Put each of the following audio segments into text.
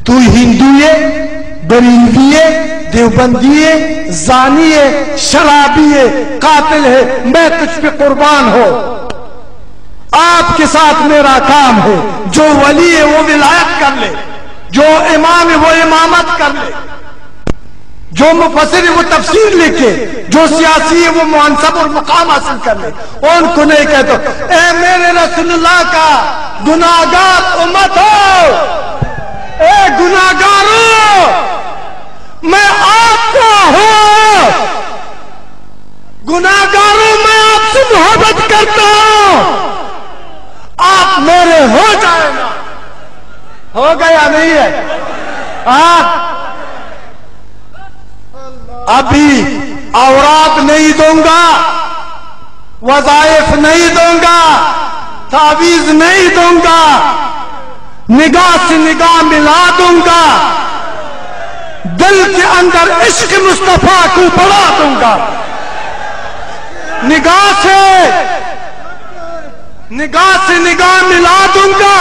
تو ہندو ہے، بریلوی ہے، دیوبندی ہے، زانی ہے، شرابی ہے، قاتل ہے، میں تجھ پہ قربان ہو. آپ کے ساتھ میرا کام ہے. جو ولی ہے وہ ولایت کر لے، جو امام ہے وہ امامت کر لے، جو مفسر ہے وہ تفسیر لکھے، جو سیاسی ہے وہ منصب اور مقام حاصل کر لے. ان کو نہیں کہتا اے میرے رسول اللہ کا گناہگار امت ہو، اے گناہگاروں میں آپ کا ہوں، گناہگاروں میں آپ سے محبت کرتا ہوں، آپ میرے ہو جائے نا. ہو گیا نہیں ہے؟ ابھی اوراد نہیں دوں گا، وظائف نہیں دوں گا، تعویذ نہیں دوں گا، نگاہ سے نگاہ ملا دوں گا، دل کے اندر عشق مصطفیٰ کو بڑھا دوں گا. نگاہ سے نگاہ ملا دوں گا،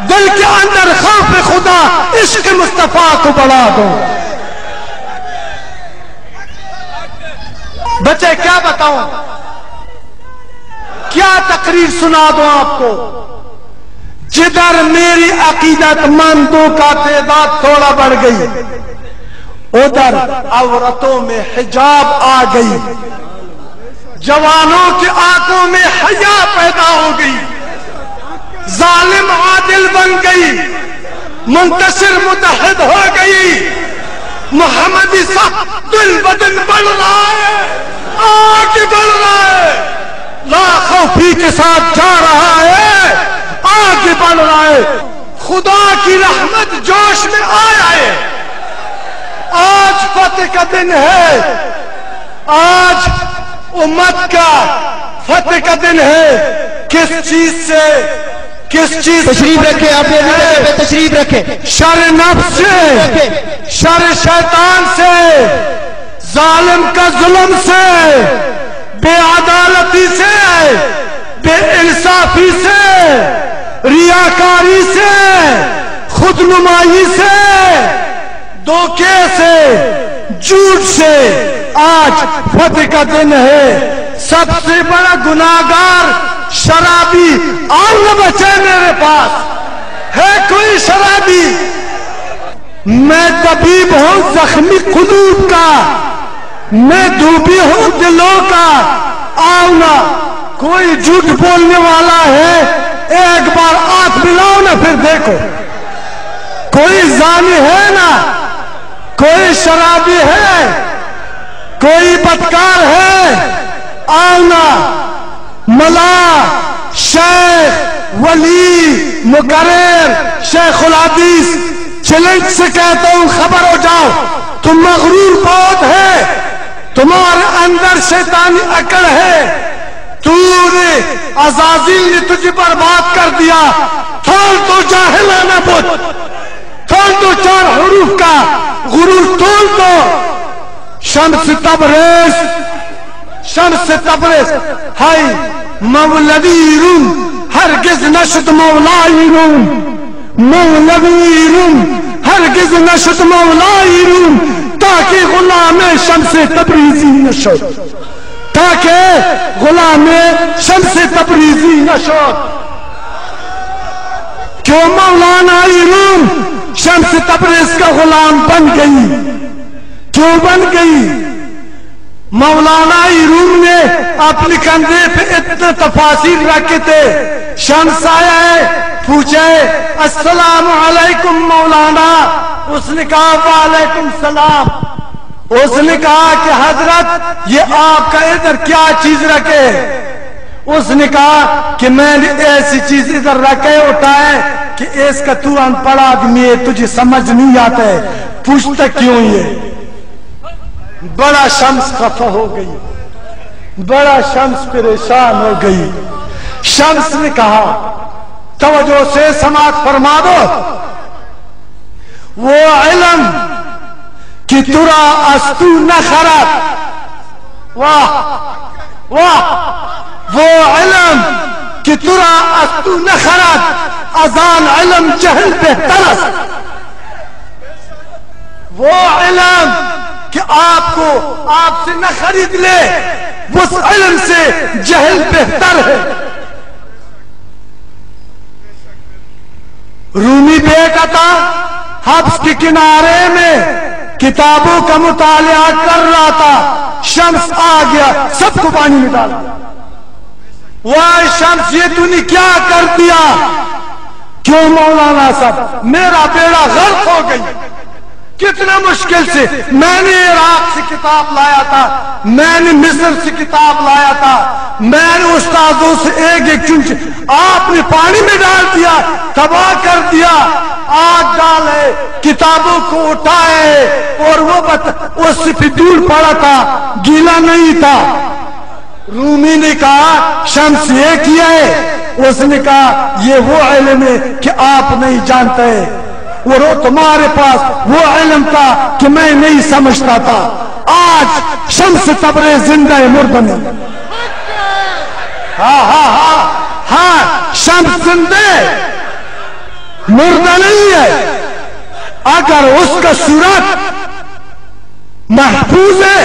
دل کے اندر خوف خدا عشق مصطفیٰ کو بڑھا دوں. بچے کیا بتاؤں، کیا تقریر سنا دوں آپ کو؟ جدھر میری عقیدت مندوں کا تعداد تھوڑا بڑھ گئی، ادھر عورتوں میں حجاب آ گئی، جوانوں کی آنکھوں میں حیا پیدا ہو گئی، ظالم عادل بن گئی، منتصر متحد ہو گئی، محمدی صاحب دل بدن بڑھ رہا ہے، آگے بڑھ رہا ہے، لا خوفی کے ساتھ جا رہا ہے، آگے بڑھ رہا ہے. خدا کی رحمت جوش میں آیا ہے. آج فتح کا دن ہے، آج امت کا فتح کا دن ہے. کس چیز سے؟ تشریف رکھے آپ یہ جگہ پہ تشریف رکھے. شر نفس سے، شر شیطان سے، ظالم کا ظلم سے، بے عدالتی سے، بے انصافی سے، ریاکاری سے، خود نمائی سے، دھوکے سے، جھوٹ سے. آج فتح کا دن ہے. سب سے بڑا گناہگار شرابی، اور نہ بچے میرے پاس ہے کوئی شرابی. میں طبیب ہوں زخمی قلوب کا، میں دھوبی ہوں دلوں کا. آؤ نا، کوئی جھوٹ بولنے والا ہے ایک بار آنکھ ملاؤ نا، پھر دیکھو. کوئی زانی ہے نا، کوئی شرابی ہے، کوئی بدکار ہے. آؤ نا، ملا، شیخ، ولی، مقرر، شیخ الحدیث، چیلنج سے کہتا ہوں خبر ہو جاؤ. تم مغرور بہت ہے، تمہارے اندر شیطانی اکڑ ہے. تو نے عزازیل نے تجھے برباد کر دیا. تھول تو جاہلانہ بت، تھول تو 4 حروف کا غرور تول دو. شمس تبریز، شمس تبریز، ہائی مولوی روم ہرگز نشد مولائی روم، مولوی روم ہرگز نشد مولائی روم. تاکہ غلام شمس تبریزی نشد، تاکہ غلام شمس تبریزی نشد. کیوں مولانا روم شمس تبریز کا غلام بن گئی؟ کیوں بن گئی؟ مولانا روم نے اپنے کندھے پہ اتنے تفاصیل رکھے تھے. شمس آیا ہے، پوچھے السلام علیکم مولانا. اس نے کہا وعلیکم السلام. اس نے کہا کہ حضرت یہ آپ کا ادھر کیا چیز رکھے؟ اس نے کہا کہ میں نے ایسی چیز ادھر رکھے اٹھائے کہ اس کا تو ان پڑھ آدمی ہے، تجھے سمجھ نہیں آتا ہے، پوچھتا کیوں یہ؟ بڑا شمس خفا ہو گئی، بڑا شمس پریشان ہو گئی. شمس نے کہا توجہ سے سماعت فرما دو، وہ علم کہ ترا استو نخرت، واہ واہ، وہ علم کہ ترا استو نخرت، اذان علم جہل بہترست. وہ علم کہ آپ کو آپ سے نہ خرید لے، اس علم سے جہل بہتر ہے۔ رومی بیٹا تھا، حبس کے کنارے میں کتابوں کا مطالعہ کر رہا تھا، شمس آ گیا، سب کو پانی میں ڈالا۔ واہ شمس، یہ تو نے کیا کر دیا؟ کیوں مولانا صاحب، میرا بیڑا غرق ہو گئی، کتنا مشکل سے میں نے عراق سے کتاب لایا تھا، میں نے مصر سے کتاب لایا تھا، میں نے استادوں سے ایک ایک چنچ، آپ نے پانی میں ڈال دیا، تباہ کر دیا، آگ ڈالے، کتابوں کو اٹھائے، اور وہ اس سے فضول پڑا تھا، گیلا نہیں تھا۔ رومی نے کہا شمس یہ کیا ہے؟ اس نے کہا یہ وہ علم ہے کہ آپ نہیں جانتے، اور وہ تمہارے پاس وہ علم تھا کہ میں نہیں سمجھتا تھا۔ آج شمس تبریز زندہ ہے، مردہ نہیں۔ ہاں ہاں ہاں ہاں، شمس زندہ ہے، مردہ نہیں ہے۔ اگر اس کا صورت محفوظ ہے،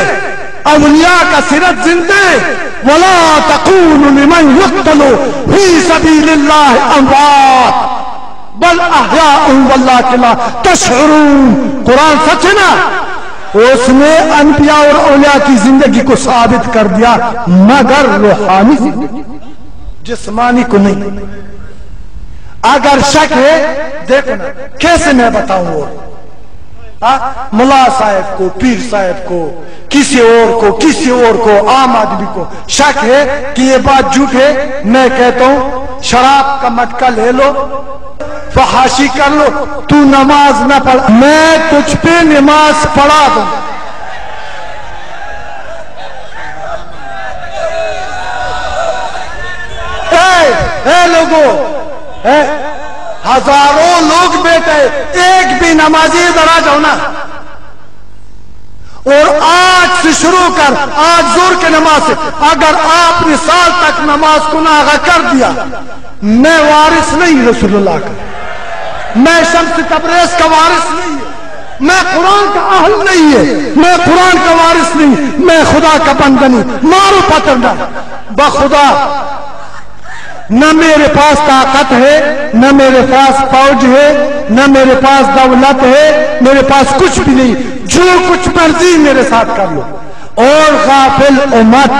اولیاء کا سیرت زندہ ہے، وَلَا تَقُولُ لِمَنْ يُقْتَلُ فِي سَبِيلِ اللَّهِ أَمْوَاتٌ بَلْ أَحْيَاءٌ وَلَٰكِنْ لَا تَشْعُرُونَ۔ قرآن سچ ہے نا، اس نے انبیاء اور اولیاء کی زندگی کو ثابت کر دیا، مگر روحانی زندگی، جسمانی کو نہیں۔ اگر شک ہے دیکھنا کیسے میں بتاؤں، ملا صاحب کو، پیر صاحب کو، کسی اور کو، عام آدمی کو شک ہے کہ یہ بات جھوٹ ہے، میں کہتا ہوں شراب کا مٹکا لے لو، فحاشی کر لو، تو نماز نہ پڑھ، میں تجھ پہ نماز پڑھا دوں۔ اے لوگوں، ہزاروں لوگ بیٹھے، ایک بھی نمازی ادھر آ جاؤ نا، اور آج سے شروع کر، آج زور کے نماز سے اگر آپ نے سال تک نماز کو ناغا کر دیا، میں وارث نہیں رسول اللہ کا، میں شمس تبریز کا وارث نہیں ہے، میں قرآن کا اہل نہیں ہے، میں قرآن کا وارث نہیں، میں خدا کا بندہ نہیں، مارو پتھر نہ بخدا۔ نہ میرے پاس طاقت ہے، نہ میرے پاس فوج ہے، نہ میرے پاس دولت ہے، میرے پاس کچھ بھی نہیں، جو کچھ مرضی میرے ساتھ کر لو۔ اور غافل امت،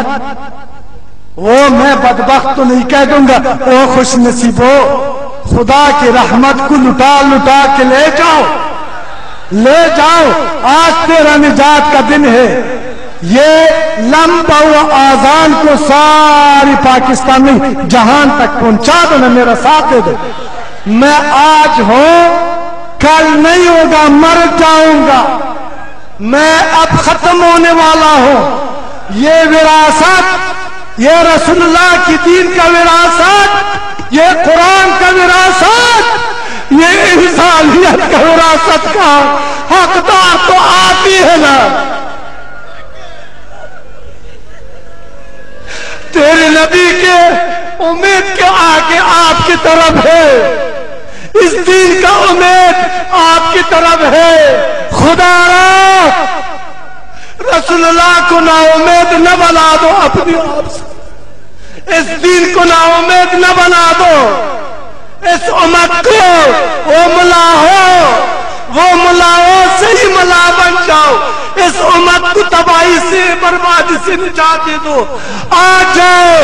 وہ میں بدبخت تو نہیں کہہ دوں گا، او خوش نصیب ہو، خدا کی رحمت کو لٹا لٹا کے لے جاؤ، لے جاؤ، آج تیرا نجات کا دن ہے۔ یہ لمبا ہوا آذان کو ساری پاکستان میں جہان تک پہنچا دو نا، میرا ساتھ دے دو۔ میں آج ہوں، کل نہیں ہوگا، مر جاؤں گا، میں اب ختم ہونے والا ہوں۔ یہ وراثت، یہ رسول اللہ کی دین کا وراثت، یہ قرآن کا وراثت، یہ انسانیت کا وراثت کا حقدار تو آتی ہے نا۔ تیرے نبی کے امید کے آگے آپ کی طرف ہے، اس دین کا امید آپ کی طرف ہے۔ خدا را رسول اللہ کو نا امید نہ بنا دو اپنی آپ سے، اس دین کو نا امید نہ بنا دو، اس امت کو وہ ملا ہو سے ہی ملا بن جاؤ، اس امت کو تباہی سے، بربادی سے نجات دے دو۔ آ جاؤ،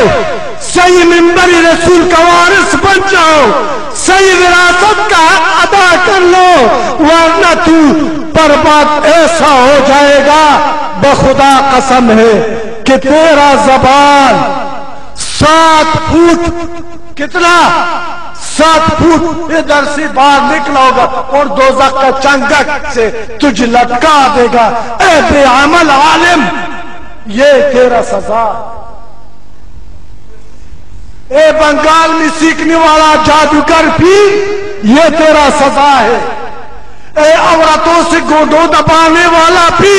صحیح منبر رسول کا وارث بن جاؤ، صحیح وراثت کا ادا کر لو، ورنہ تو برباد ایسا ہو جائے گا، بخدا قسم ہے کہ تیرا زبان 7 فٹ، کتنا 7 فٹ ادھر سے باہر نکلا ہوگا، اور دوزخ کا چنگک سے تجھ لٹکا دے گا۔ اے بے عمل عالم، یہ تیرا سزا۔ اے بنگال میں سیکھنے والا جادوگر بھی، یہ تیرا سزا ہے۔ اے عورتوں سے گودوں دبانے والا بھی،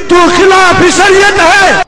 تو خلاف شریعت ہے۔